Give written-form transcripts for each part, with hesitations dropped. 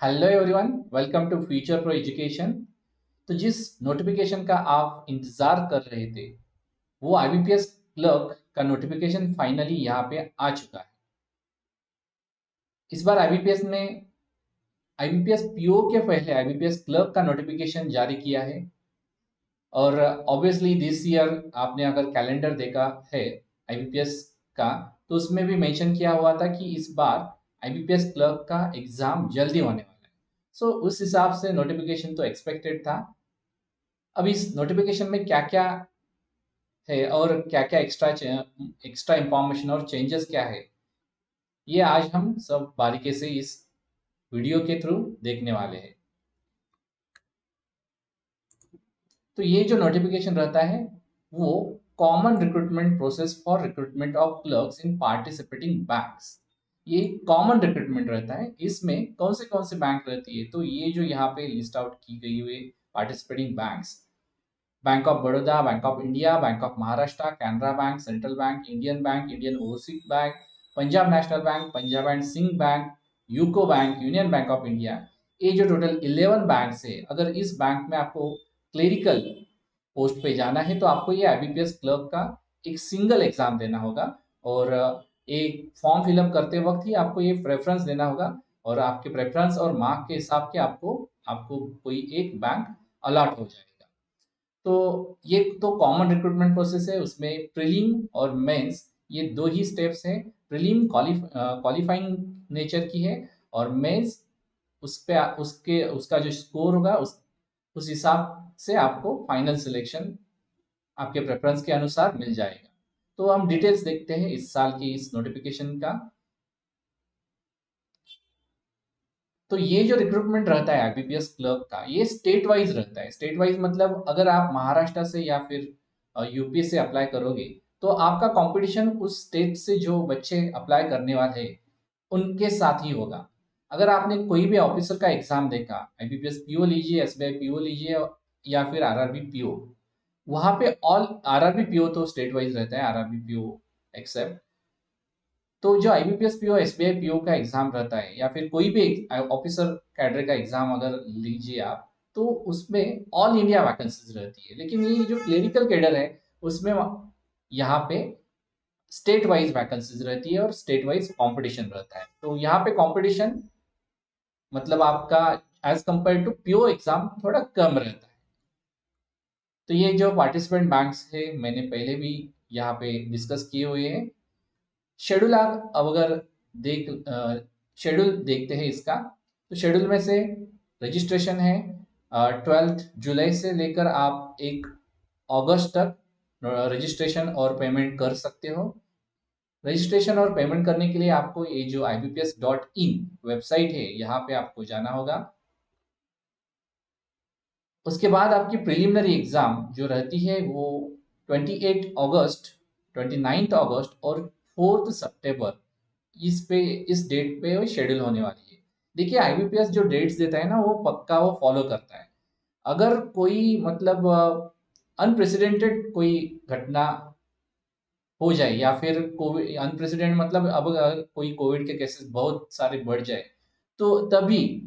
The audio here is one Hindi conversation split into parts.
Hello everyone, welcome to future pro education. तो जिस नोटिफिकेशन का आप इंतजार कर रहे थे वो आईबीपीएस क्लर्क का नोटिफिकेशन फाइनली यहाँ पे आ चुका है। इस बार आईबीपीएस ने आईबीपीएस पीओ के पहले आईबीपीएस क्लर्क का नोटिफिकेशन जारी किया है। और ऑब्वियसली दिस ईयर आपने अगर कैलेंडर देखा है आईबीपीएस का, तो उसमें भी मेंशन किया हुआ था कि इस बार आईबीपीएस क्लर्क का एग्जाम जल्दी होने वाला है। सो उस हिसाब से नोटिफिकेशन तो एक्सपेक्टेड था। अब इस नोटिफिकेशन में क्या क्या है और क्या क्या एक्स्ट्रा इंफॉर्मेशन और चेंजेस क्या है, ये आज हम सब बारीकी से इस वीडियो के थ्रू देखने वाले हैं। तो ये जो नोटिफिकेशन रहता है वो common recruitment process for recruitment of clerks in participating banks. ये कॉमन रिक्रूटमेंट रहता है। इसमें कौन से बैंक रहती है, तो ये जो यहाँ पे लिस्ट आउट की गई हुई participating banks: bank of Baroda, bank of India, bank of Maharashtra, Canara bank, central bank, bank, Indian overseas bank, Punjab national bank, Punjab and Sindh bank, UCO bank, union bank of India. ये जो टोटल 11 बैंक है, अगर इस बैंक में आपको क्लेरिकल पोस्ट पे जाना है तो आपको ये आईबीपीएस क्लर्क का एक सिंगल एग्जाम देना होगा। और एक फॉर्म फिलअप करते वक्त ही आपको ये प्रेफरेंस देना होगा, और आपके प्रेफरेंस और मार्क के हिसाब के आपको आपको कोई एक बैंक अलॉट हो जाएगा। तो ये तो कॉमन रिक्रूटमेंट प्रोसेस है। उसमें प्रीलिम और मेंस, ये दो ही स्टेप्स हैं। प्रीलिम क्वालिफाइंग नेचर की है, और मेंस उस पे उसके उसका जो स्कोर होगा उस हिसाब से आपको फाइनल सिलेक्शन आपके प्रेफरेंस के अनुसार मिल जाएगा। तो हम डिटेल्स देखते हैं इस साल की इस नोटिफिकेशन का। तो ये जो रिक्रूटमेंट रहता है आईबीपीएस क्लर्क का, ये स्टेट वाइज रहता है। स्टेट वाइज मतलब अगर आप महाराष्ट्र से या फिर यूपी से अप्लाई करोगे तो आपका कंपटीशन उस स्टेट से जो बच्चे अप्लाई करने वाले हैं उनके साथ ही होगा। अगर आपने कोई भी ऑफिसर का एग्जाम देखा, आईबीपीएस पीओ लीजिए, एसबीआई पीओ लीजिए, या फिर आरआरबी पीओ, वहां पे ऑल आरआरबी पीओ तो स्टेट वाइज रहता है, आरआरबी पीओ एक्सेप्ट। तो जो आईबीपीएस पीओ, एसबीआई पीओ का एग्जाम रहता है, या फिर कोई भी ऑफिसर कैडर का एग्जाम अगर लीजिए आप, तो उसमें ऑल इंडिया वैकेंसीज रहती है। लेकिन ये जो क्लेरिकल कैडर है उसमें यहाँ पे स्टेट वाइज वैकेंसीज रहती है और स्टेट वाइज कंपटीशन रहता है। तो यहाँ पे कंपटीशन मतलब आपका as compare to PO exam थोड़ा कम रहता है। तो ये जो पार्टिसिपेंट बैंक्स है मैंने पहले भी यहाँ पे डिस्कस किए हुए हैं। शेड्यूल आप अब अगर देख शेड्यूल देखते हैं इसका, तो शेड्यूल में से रजिस्ट्रेशन है 12 जुलाई से लेकर आप 1 अगस्त तक रजिस्ट्रेशन और पेमेंट कर सकते हो। रजिस्ट्रेशन और पेमेंट करने के लिए आपको ये जो ibps.in वेबसाइट है यहाँ पे आपको जाना होगा। उसके बाद आपकी प्रिलिमिनरी एग्जाम जो रहती है वो 28 अगस्त, 29 अगस्त और 4 सितंबर, इस डेट पे वो शेड्यूल होने वाली है। देखिए आईबीपीएस जो डेट्स देता है ना वो पक्का वो फॉलो करता है। अगर कोई मतलब अनप्रेसिडेंटेड कोई घटना हो जाए, या फिर कोविड अनप्रेसिडेंट मतलब अब अगर कोई कोविड के केसेस बहुत सारे बढ़ जाए, तो तभी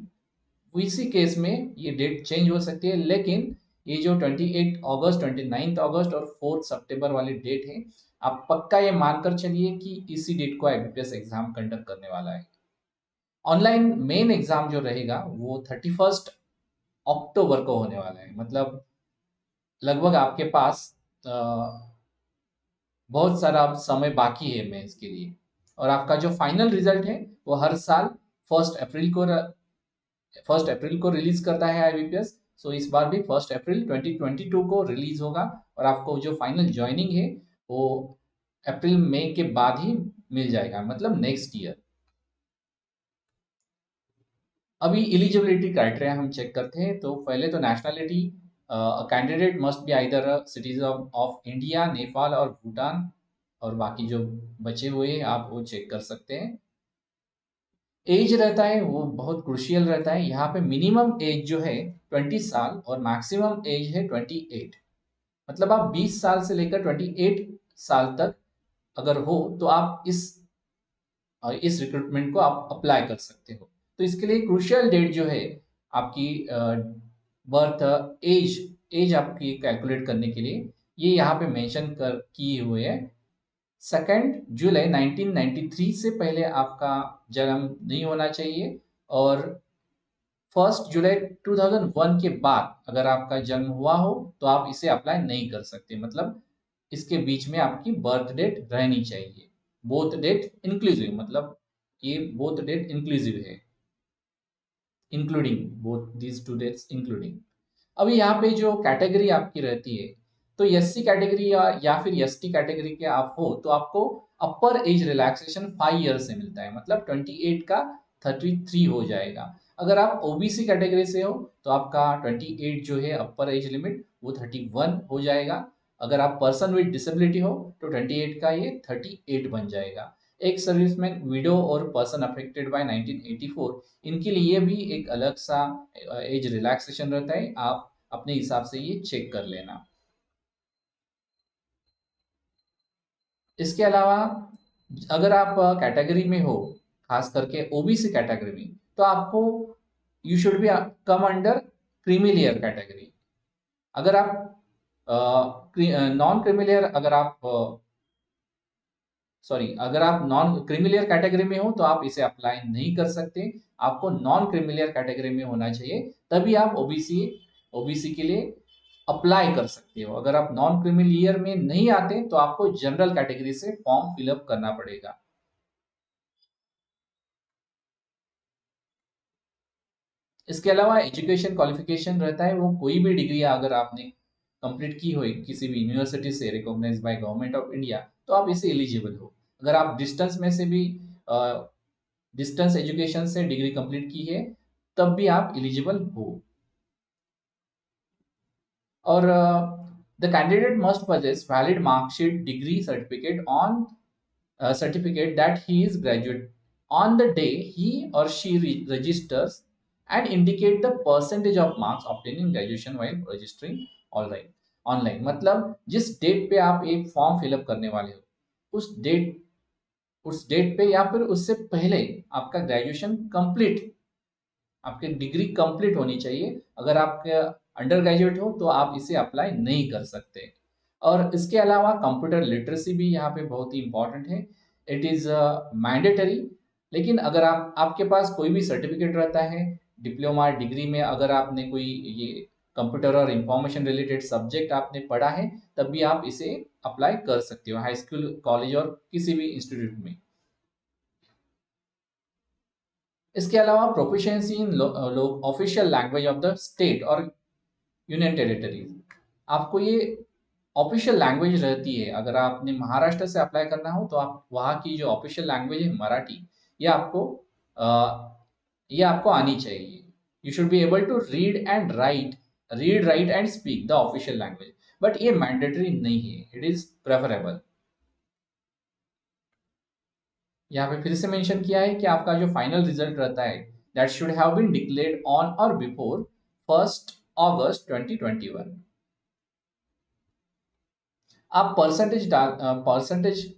इसी केस में ये डेट चेंज हो सकती है। लेकिन ये जो 28 अगस्त, 29 अगस्त और 4 सितंबर वाली डेट है, आप पक्का ये मानकर चलिए कि इसी डेट को आईबीपीएस एग्जाम कंडक्ट करने वाला है। ऑनलाइन मेन एग्जाम जो रहेगा वो 31 अक्टूबर को होने वाला है। मतलब लगभग आपके पास अ, बहुत सारा अब समय बाकी है मेंस के लिए। और आपका जो फाइनल रिजल्ट है वो हर साल फर्स्ट अप्रैल को फर्स्ट अप्रैल को रिलीज करता है आईबीपीएस। सो इस बार भी 1 अप्रैल 2022 को रिलीज होगा। और आपको जो फाइनल ज्वाइनिंग है वो अप्रैल मई के बाद ही मिल जाएगा, मतलब नेक्स्ट ईयर। अभी एलिजिबिलिटी क्राइटेरिया हम चेक करते हैं। तो पहले तो nationality, candidate must be either citizen of India, Nepal और भूटान। और बाकी जो बचे हुए हैं आप वो चेक कर सकते हैं। एज रहता है वो बहुत क्रुशियल रहता है। यहाँ पे मिनिमम एज जो है 20 साल और मैक्सिमम एज है 28। मतलब आप 20 साल से लेकर 28 साल तक अगर हो तो आप इस रिक्रूटमेंट को आप अप्लाई कर सकते हो। तो इसके लिए क्रूशियल डेट जो है आपकी बर्थ एज एज आपकी कैलकुलेट करने के लिए ये यहाँ पे मेंशन कर किए हुए है। 2 जुलाई 1993 से पहले आपका जन्म नहीं होना चाहिए, और 1 जुलाई 2001 के बाद अगर आपका जन्म हुआ हो तो आप इसे अप्लाई नहीं कर सकते। मतलब इसके बीच में आपकी बर्थ डेट रहनी चाहिए। बोथ डेट इंक्लूसिव, मतलब ये बोथ डेट इंक्लूसिव है, including both these two dates including. अभी यहाँ पे जो कैटेगरी आपकी रहती है, तो एससी कैटेगरी या फिर एसटी कैटेगरी के आप हो तो आपको अपर एज रिलैक्सेशन 5 ईयर से मिलता है, मतलब 28 का 33 हो जाएगा। अगर आप ओबीसी कैटेगरी से हो तो आपका 28 जो है अपर एज लिमिट वो 31 हो जाएगा। अगर आप पर्सन विद डिसेबिलिटी हो तो 28 का ये 38 बन जाएगा। एक सर्विसमैन, विडो और पर्सन अफेक्टेड बाय 1984, इनके लिए भी एक अलग सा एज रिलैक्सेशन रहता है। आप अपने हिसाब से ये चेक कर लेना। इसके अलावा अगर आप कैटेगरी में हो, खास करके ओबीसी कैटेगरी में, तो आपको you should B come under creamy layer category. अगर आप नॉन क्रीमी लेयर, अगर आप नॉन क्रीमिलियर कैटेगरी में हो तो आप इसे अप्लाई नहीं कर सकते। आपको नॉन क्रीमिलियर कैटेगरी में होना चाहिए, तभी आप ओबीसी ओबीसी के लिए अप्लाई कर सकते हो। अगर आप नॉन क्रीमिलियर में नहीं आते तो आपको जनरल कैटेगरी से फॉर्म फिलअप करना पड़ेगा। इसके अलावा एजुकेशन क्वालिफिकेशन रहता है, वो कोई भी डिग्री अगर आपने कंप्लीट की हो किसी भी यूनिवर्सिटी से recognise by government of India तो आप इसे एलिजिबल हो। अगर आप डिस्टेंस में से भी डिस्टेंस एजुकेशन से डिग्री कंप्लीट की है तब भी आप एलिजिबल हो। और the candidate must possess valid marksheet degree certificate that he is graduate on the day he or she registers, and indicate the percentage of marks obtained in graduation while registering online. मतलब जिस डेट पे आप एक फॉर्म फिलअप करने वाले हो उस डेट पे या फिर उससे पहले आपका ग्रेजुएशन कंप्लीट, आपकी डिग्री कंप्लीट होनी चाहिए। अगर आप अंडर ग्रेजुएट हो तो आप इसे अप्लाई नहीं कर सकते। और इसके अलावा कंप्यूटर लिटरेसी भी यहाँ पे बहुत ही इंपॉर्टेंट है। It is mandatory. लेकिन अगर आपके पास कोई भी सर्टिफिकेट रहता है, डिप्लोमा डिग्री में अगर आपने कोई ये कंप्यूटर और इंफॉर्मेशन रिलेटेड सब्जेक्ट आपने पढ़ा है, तब भी आप इसे अप्लाई कर सकते हो हाई स्कूल, कॉलेज और किसी भी इंस्टीट्यूट में। इसके अलावा proficiency in official language of the state और यूनियन टेरिटरीज, आपको ये ऑफिशियल लैंग्वेज रहती है। अगर आपने महाराष्ट्र से अप्लाई करना हो तो आप वहाँ की जो ऑफिशियल लैंग्वेज है मराठी, ये आपको अ, ये आपको आनी चाहिए। You should be able to read write and speak the official language, but ये मैंडेटरी नहीं है, इट इज प्रेफरेबल। यहाँ पे फिर से मेंशन किया है कि आपका जो फाइनल रिजल्ट रहता है that should have been declared on or before 1 August 2021। आप परसेंटेज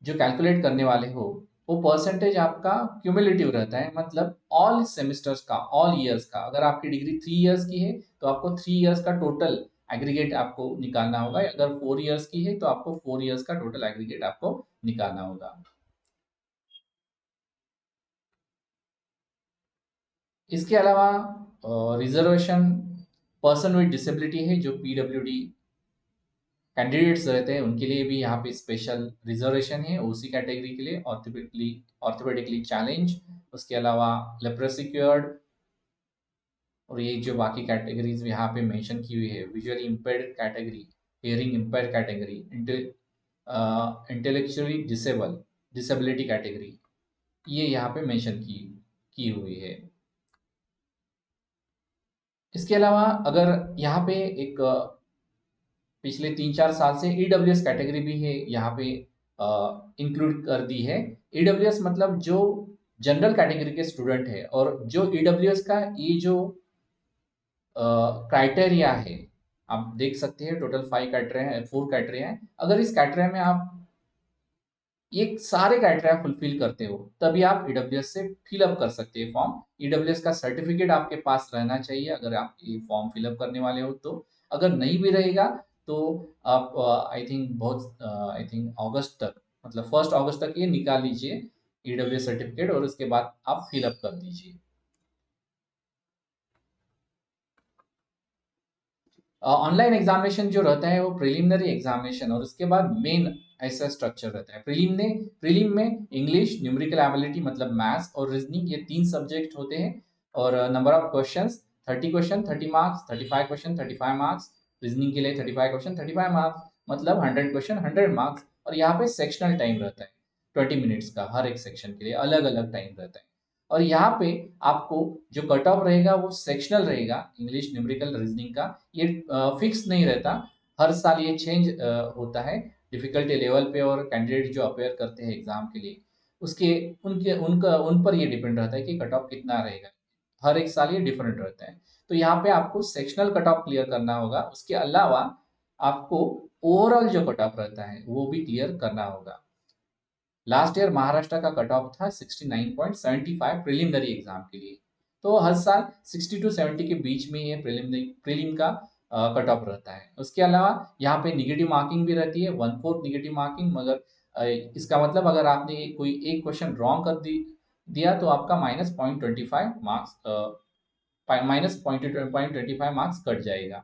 जो कैलकुलेट करने वाले हो, वो परसेंटेज आपका क्यूमुलेटिव रहता है, मतलब ऑल सेमेस्टर्स का, ऑल ईयर्स का। अगर आपकी डिग्री 3 इयर्स की है तो आपको 3 इयर्स का टोटल एग्रीगेट आपको निकालना होगा। अगर 4 इयर्स की है तो आपको 4 इयर्स का टोटल एग्रीगेट आपको निकालना होगा। इसके अलावा रिजर्वेशन पर्सन विद डिसेबिलिटी है, जो पीडब्ल्यूडी कैंडिडेट्स रहते हैं उनके लिए भी यहाँ पे स्पेशल रिजर्वेशन है। ओसी कैटेगरी के लिए ऑर्थोपेडिकली चैलेंज, उसके अलावा लेप्रोसी क्योर्ड, और ये जो बाकी कैटेगरीज यहाँ पे मेंशन की हुई है, visually impaired category, hearing impaired category, intellectually disability category, ये यहाँ पे मेंशन की हुई है। इसके अलावा अगर यहाँ पे एक पिछले 3-4 साल से ईडब्ल्यूएस कैटेगरी भी है यहाँ पे इंक्लूड कर दी है। ईडब्ल्यूएस मतलब जो जनरल कैटेगरी के स्टूडेंट है, और जो ईडब्ल्यूएस का ये जो क्राइटेरिया है, आप देख सकते हैं टोटल 5 क्राइटेरिया है, 4 क्राइटेरिया है। अगर इस क्राइटेरिया में आप ये सारे क्राइटेरिया फुलफिल करते हो तभी आप ईडब्ल्यूएस से फिलअप कर सकते हैं फॉर्म। ईडब्ल्यूएस का सर्टिफिकेट आपके पास रहना चाहिए अगर आप ये फॉर्म फिलअप करने वाले हो तो। अगर नहीं भी रहेगा तो आप आई थिंक बहुत आई थिंक अगस्त तक, मतलब 1 अगस्त तक ये निकाल लीजिए ईडब्ल्यूएस सर्टिफिकेट, और उसके बाद आप फिलअप कर दीजिए। ऑनलाइन एग्जामिनेशन जो रहता है वो प्रिलिमिनरी एग्जामिनेशन और उसके बाद मेन ऐसा स्ट्रक्चर रहता है। प्रीलिम में इंग्लिश, न्यूमेरिकल एबिलिटी मतलब मैथ्स और रीजनिंग, ये 3 सब्जेक्ट होते हैं। और number of questions 30 question 30 marks, 35 question 35 marks. Reasoning के लिए 35 क्वेश्चन 35 मार्क्स, मतलब 100 क्वेश्चन 100 मार्क्स। और यहाँ पे सेक्शनल टाइम रहता है 20 मिनट्स का, हर एक सेक्शन के लिए अलग अलग टाइम रहता है। और यहाँ पे आपको जो कट ऑफ रहेगा वो सेक्शनल रहेगा, इंग्लिश, न्यूमेरिकल, रीजनिंग का। ये फिक्स नहीं रहता, हर साल ये चेंज होता है डिफिकल्टी लेवल पे, और कैंडिडेट जो अपेयर करते हैं एग्जाम के लिए उसके उनके उनका उन पर ये डिपेंड रहता है कि कट ऑफ कितना रहेगा। हर एक साल ये डिफरेंट रहता है। तो यहाँ पे आपको सेक्शनल कट ऑफ क्लियर करना होगा, उसके अलावा आपको ओवरऑल जो कट ऑफ रहता है वो भी क्लियर करना होगा। लास्ट ईयर महाराष्ट्र का कट ऑफ था 69.75 प्रिलिमिनरी एग्जाम के लिए। तो हर साल 60 टू 70 के बीच में ये प्रीलिम का कट ऑफ रहता है। उसके अलावा यहाँ पे निगेटिव मार्किंग भी रहती है, 1/4 निगेटिव मार्किंग। मगर इसका मतलब अगर आपने कोई एक क्वेश्चन रॉन्ग कर दिया तो आपका -0.25 मार्क्स कट जाएगा।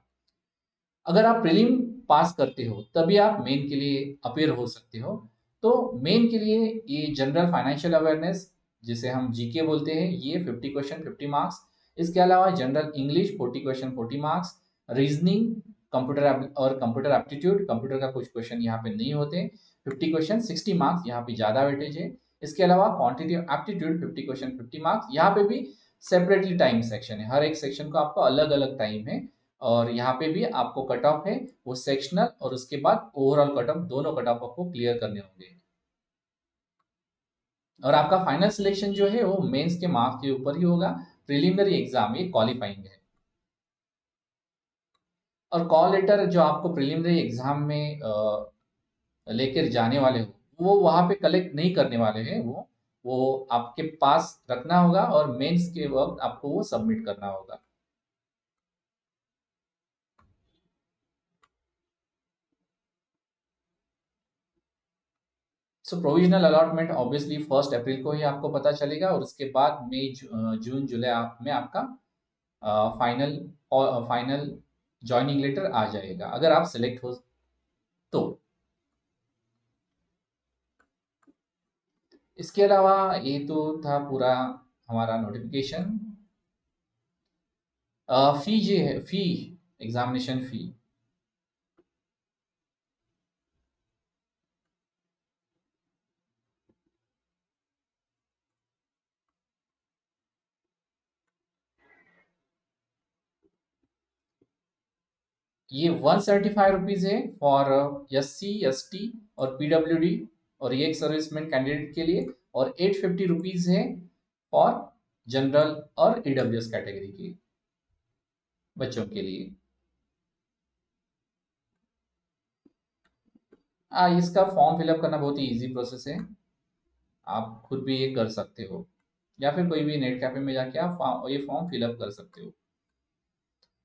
अगर आप प्रीलिम पास करते हो तभी आप मेन के लिए अपेयर हो सकते हो। तो मेन के लिए ये जनरल फाइनेंशियल अवेयरनेस, जिसे हम जीके बोलते हैं, ये 50 क्वेश्चन 50 मार्क्स। इसके अलावा general English 40 question 40 marks. Reasoning, computer aptitude, computer का कुछ क्वेश्चन यहाँ पे नहीं होते, 50 क्वेश्चन 60 मार्क्स, यहाँ पे ज़्यादा वेटेज है। इसके अलावा क्वांटिटी एप्टीट्यूड 50 क्वेश्चन 50 मार्क्स, यहाँ पे भी सेपरेटली टाइम सेक्शन है, हर एक सेक्शन का आपका अलग अलग टाइम है। और यहाँ पे भी आपको कट ऑफ है वो सेक्शनल और उसके बाद ओवरऑल कट ऑफ, दोनों कट ऑफ आपको क्लियर करने होंगे। और आपका फाइनल सिलेक्शन जो है वो मेंस के मार्क्स के ऊपर ही होगा। प्रिलिमिनरी एग्जाम ये क्वालिफाइंग है। और कॉल लेटर जो आपको प्रिलिमिनरी एग्जाम में लेकर जाने वाले हो वो वहाँ पे कलेक्ट नहीं करने वाले हैं, वो आपके पास रखना होगा और मेंस के वक्त आपको वो सबमिट करना होगा। सो प्रोविजनल अलॉटमेंट ऑब्वियसली 1 अप्रैल को ही आपको पता चलेगा, और उसके बाद मई जून जुलाई में आपका फाइनल फाइनल ज्वाइनिंग लेटर आ जाएगा अगर आप सिलेक्ट हो तो। इसके अलावा ये तो था पूरा हमारा नोटिफिकेशन। फी जो है, फी एग्जामिनेशन फी, ये 175 रुपीज है फॉर SC ST और PWD और ये एक सर्विसमैन कैंडिडेट के लिए, और 850 रुपीज है फॉर जनरल और EWS कैटेगरी के बच्चों के लिए। इसका फॉर्म फिलअप करना बहुत ही इजी प्रोसेस है, आप खुद भी ये कर सकते हो, या फिर कोई भी नेट कैफे में जाके आप ये फॉर्म फिलअप कर सकते हो।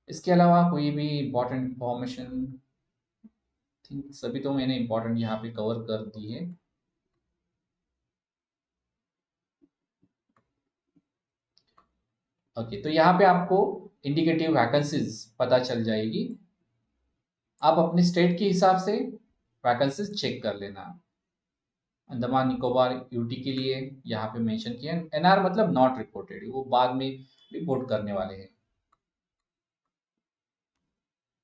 इसके अलावा कोई भी इंपॉर्टेंट इंफॉर्मेशन, थिंक सभी तो मैंने इंपॉर्टेंट यहाँ पे कवर कर दी है। ओके, तो यहाँ पे आपको इंडिकेटिव वैकेंसीज पता चल जाएगी, आप अपने स्टेट के हिसाब से वैकेंसीज चेक कर लेना। अंडमान निकोबार यूटी के लिए यहाँ पे मेंशन किया NR मतलब नॉट रिपोर्टेड, वो बाद में रिपोर्ट करने वाले हैं।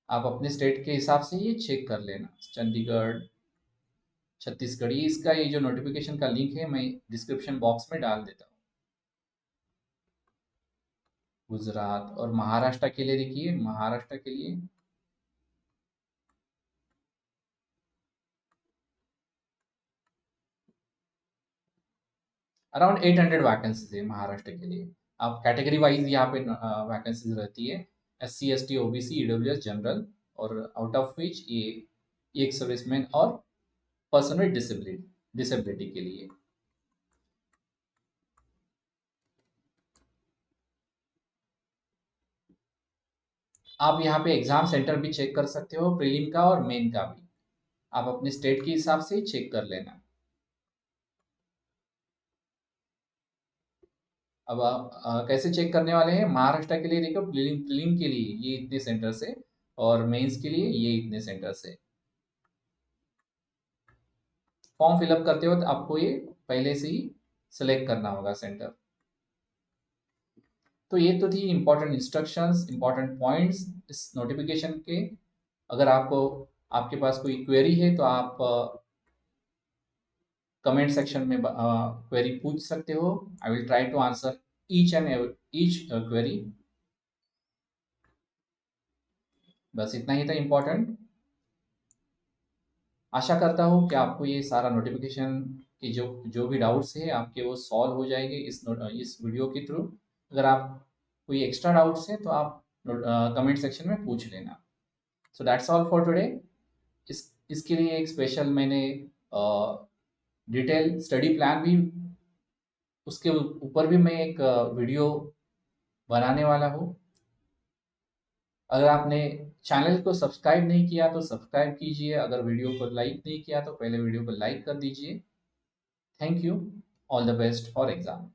आप अपने स्टेट के हिसाब से ये चेक कर लेना। चंडीगढ़, छत्तीसगढ़, ये इसका ये जो नोटिफिकेशन का लिंक है मैं डिस्क्रिप्शन बॉक्स में डाल देता हूँ। गुजरात और महाराष्ट्र के लिए देखिए, महाराष्ट्र के लिए अराउंड 800 वैकेंसीज है महाराष्ट्र के लिए। आप कैटेगरी वाइज यहाँ पे वैकेंसीज रहती है, SC ST OBC EWS general, और आउट ऑफ विच ये एक सर्विसमैन और पर्सन विद डिसेबिलिटी। डिसेबिलिटी के लिए। आप यहाँ पे एग्जाम सेंटर भी चेक कर सकते हो, प्रीलिम का और मेन का भी। आप अपने स्टेट के हिसाब से चेक कर लेना। अब आप कैसे चेक करने वाले हैं? महाराष्ट्र के लिए देखो, प्रीलिम प्रीलिम के लिए ये इतने सेंटर से, और मेंस के लिए ये इतने सेंटर से। फॉर्म फिलअप करते वक्त आपको ये पहले से ही सिलेक्ट करना होगा सेंटर। तो ये तो थी इंपॉर्टेंट इंस्ट्रक्शंस, इंपॉर्टेंट पॉइंट्स इस नोटिफिकेशन के। अगर आपको आपके पास कोई क्वेरी है तो आप कमेंट सेक्शन में क्वेरी पूछ सकते हो। I will try to answer each query. बस इतना ही था इम्पोर्टेंट। आशा करता हूँ कि आपको ये सारा नोटिफिकेशन की जो जो भी डाउट्स है आपके वो सॉल्व हो जाएंगे इस वीडियो के थ्रू। अगर आप कोई एक्स्ट्रा डाउट्स है तो आप कमेंट सेक्शन में पूछ लेना। So that's all for today. इसके लिए एक स्पेशल मैंने डिटेल स्टडी प्लान भी, उसके ऊपर भी मैं एक वीडियो बनाने वाला हूँ। अगर आपने चैनल को सब्सक्राइब नहीं किया तो सब्सक्राइब कीजिए। अगर वीडियो को लाइक नहीं किया तो पहले वीडियो को लाइक कर दीजिए। Thank you. All the best for exam.